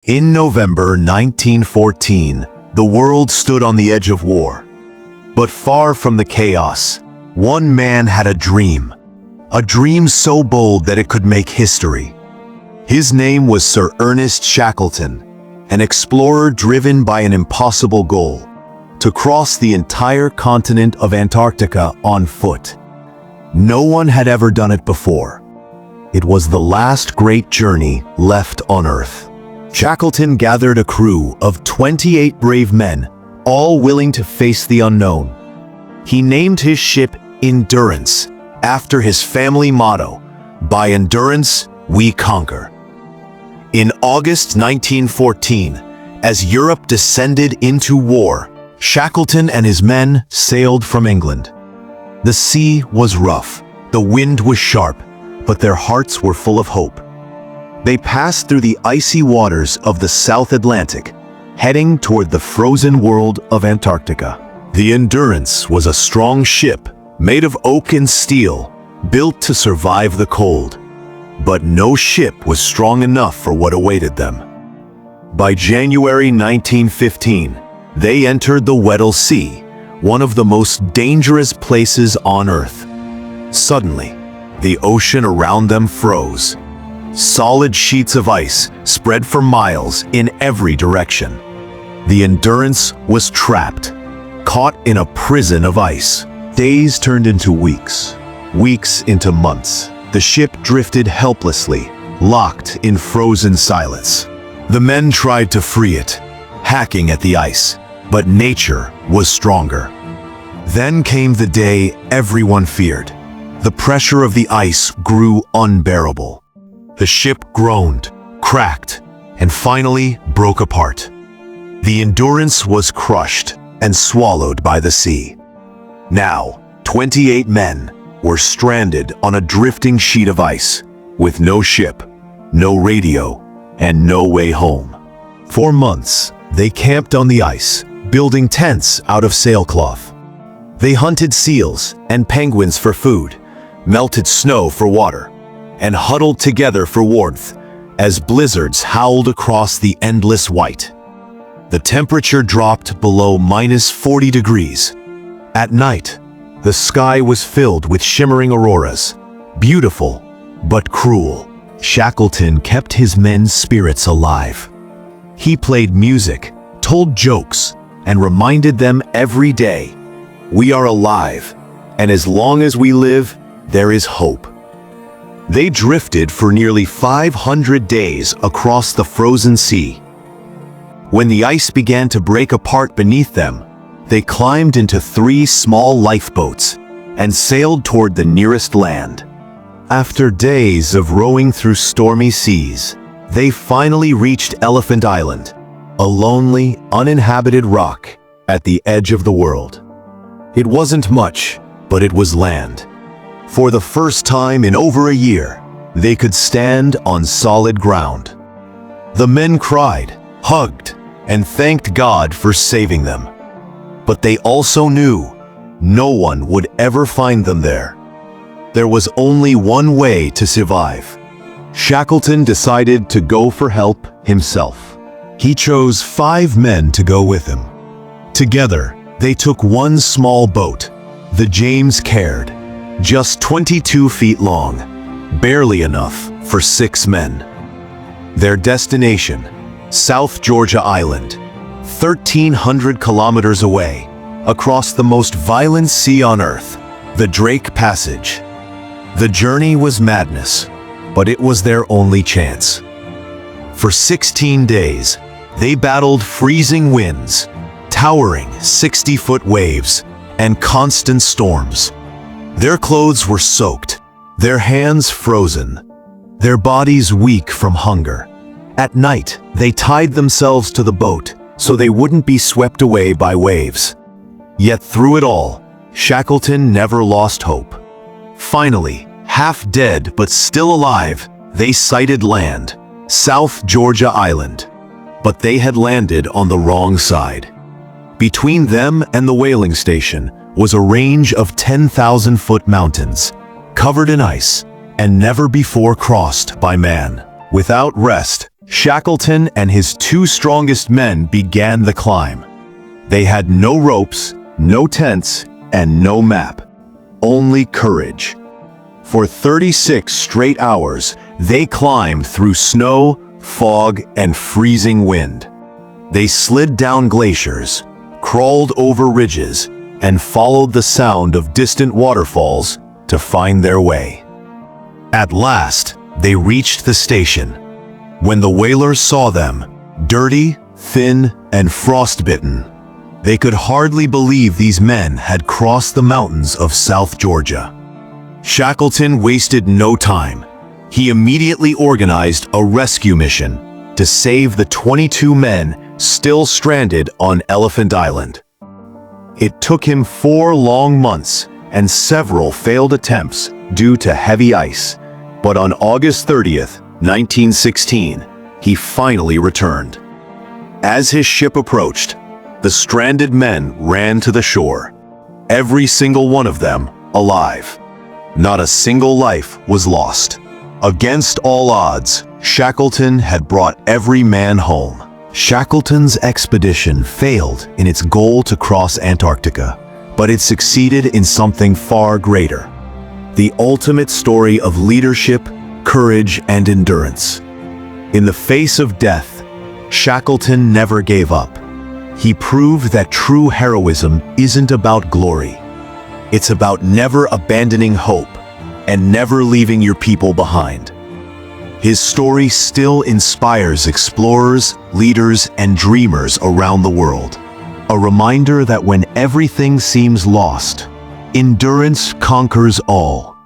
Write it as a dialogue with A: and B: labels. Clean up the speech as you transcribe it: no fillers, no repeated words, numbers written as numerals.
A: In November 1914, the world stood on the edge of war. But far from the chaos, one man had a dream so bold that it could make history. His name was Sir Ernest Shackleton, an explorer driven by an impossible goal: to cross the entire continent of Antarctica on foot. No one had ever done it before. It was the last great journey left on Earth. Shackleton gathered a crew of 28 brave men, all willing to face the unknown. He named his ship Endurance, after his family motto, "By endurance, we conquer." In August 1914, as Europe descended into war, Shackleton and his men sailed from England. The sea was rough, the wind was sharp, but their hearts were full of hope. They passed through the icy waters of the South Atlantic, heading toward the frozen world of Antarctica. The Endurance was a strong ship, made of oak and steel, built to survive the cold. But no ship was strong enough for what awaited them. By January 1915, they entered the Weddell Sea, one of the most dangerous places on Earth. Suddenly, the ocean around them froze. Solid sheets of ice spread for miles in every direction. The Endurance was trapped, caught in a prison of ice. Days turned into weeks, weeks into months. The ship drifted helplessly, locked in frozen silence. The men tried to free it, hacking at the ice, but nature was stronger. Then came the day everyone feared. The pressure of the ice grew unbearable. The ship groaned, cracked, and finally broke apart. The Endurance was crushed and swallowed by the sea. Now, 28 men were stranded on a drifting sheet of ice, with no ship, no radio, and no way home. For months, they camped on the ice, building tents out of sailcloth. They hunted seals and penguins for food, melted snow for water, and huddled together for warmth as blizzards howled across the endless white. The temperature dropped below -40 degrees. At night, the sky was filled with shimmering auroras, beautiful but cruel. Shackleton kept his men's spirits alive. He played music, told jokes, and reminded them every day, "We are alive, and as long as we live, there is hope." They drifted for nearly 500 days across the frozen sea. When the ice began to break apart beneath them, they climbed into 3 small lifeboats and sailed toward the nearest land. After days of rowing through stormy seas, they finally reached Elephant Island, a lonely, uninhabited rock at the edge of the world. It wasn't much, but it was land. For the first time in over a year, they could stand on solid ground. The men cried, hugged, and thanked God for saving them. But they also knew no one would ever find them there. There was only one way to survive. Shackleton decided to go for help himself. He chose 5 men to go with him. Together, they took one small boat, the James Caird, just 22 feet long, barely enough for 6 men. Their destination, South Georgia Island, 1,300 kilometers away, across the most violent sea on Earth, the Drake Passage. The journey was madness, but it was their only chance. For 16 days, they battled freezing winds, towering 60-foot waves, and constant storms. Their clothes were soaked, their hands frozen, their bodies weak from hunger. At night, they tied themselves to the boat so they wouldn't be swept away by waves. Yet through it all, Shackleton never lost hope. Finally, half dead but still alive, they sighted land, South Georgia Island. But they had landed on the wrong side. Between them and the whaling station was a range of 10,000-foot mountains, covered in ice and never before crossed by man. Without rest, Shackleton and his two strongest men began the climb. They had no ropes, no tents, and no map. Only courage. For 36 straight hours, they climbed through snow, fog, and freezing wind. They slid down glaciers, crawled over ridges, and followed the sound of distant waterfalls to find their way. At last, they reached the station. When the whalers saw them, dirty, thin, and frostbitten, they could hardly believe these men had crossed the mountains of South Georgia. Shackleton wasted no time. He immediately organized a rescue mission to save the 22 men still stranded on Elephant Island. It took him 4 long months and several failed attempts due to heavy ice, but on August 30th, 1916, he finally returned. As his ship approached, the stranded men ran to the shore, every single one of them alive. Not a single life was lost. Against all odds, Shackleton had brought every man home. Shackleton's expedition failed in its goal to cross Antarctica, but it succeeded in something far greater. The ultimate story of leadership, courage, and endurance. In the face of death, Shackleton never gave up. He proved that true heroism isn't about glory. It's about never abandoning hope and never leaving your people behind. His story still inspires explorers, leaders, and dreamers around the world. A reminder that when everything seems lost, endurance conquers all.